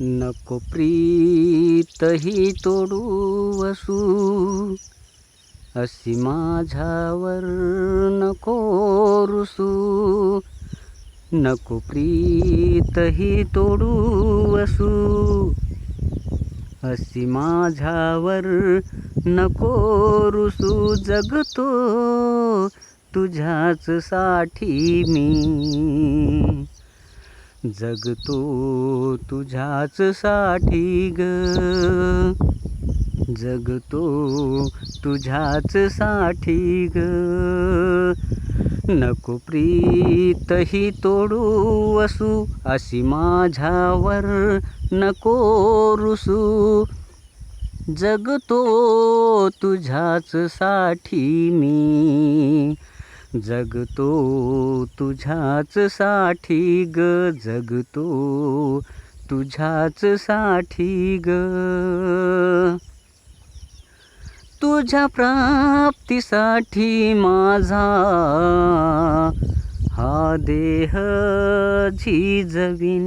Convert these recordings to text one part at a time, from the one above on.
नको प्रीत ही तोडू वसू, अशी माझ्यावर नको रुसू. नको प्रीत ही तोडू वसू, अशी माझ्यावर नको रुसू. जगतो तुझ्याच साठी मी, जगतो तुझ्याच साठी ग, जगतो तुझ्याच साठी ग. नको प्रीत ही तोडू वसू, अशी माझ्यावर नको रुसू. जगतो तुझ्याच साठी मी, जगतो तुझ्याच साठी ग, जगतो तुझ्याच साठी ग. तुझ्या प्राप्तीसाठी माझा हा देह झिजवीन,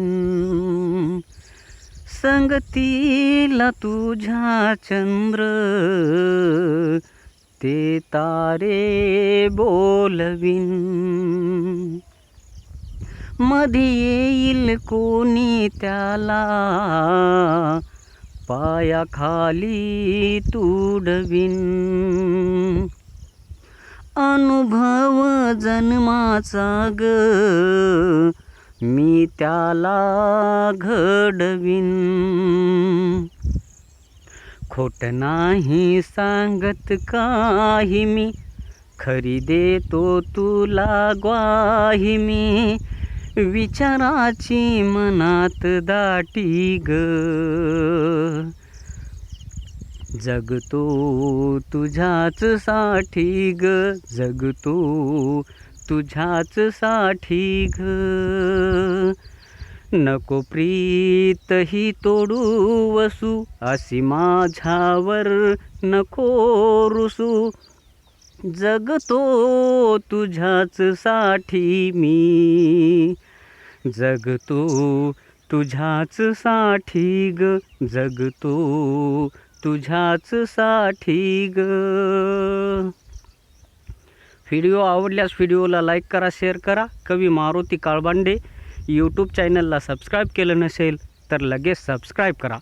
संगतीला तुझ्या चंद्र ते तारे बोलवीन. मध्ये येईल कोणी त्याला पायाखाली तुडवीन. अनुभव जन्माचा ग मी त्याला घडवीन. खोट नाही सांगत काही मी, खरी देतो तुला ग्वाही मी. विचाराची मनात दाटी ग, जगतो तुझ्याच साठी ग, जगतो तुझ्याच साठी ग. नको प्रीत ही तोडू वसू, अशी माझ्यावर नको रुसू. जगतो तुझ्याच साठी मी, जगतो तुझ्याच साठी ग, जगतो तुझ्याच साठी ग. व्हिडिओ आवडल्यास व्हिडिओला लाईक करा, शेअर करा. कवी मारुती काळबांडे यूट्यूब चॅनलला सबस्क्राईब केलं नसेल तर लगेच सबस्क्राईब करा.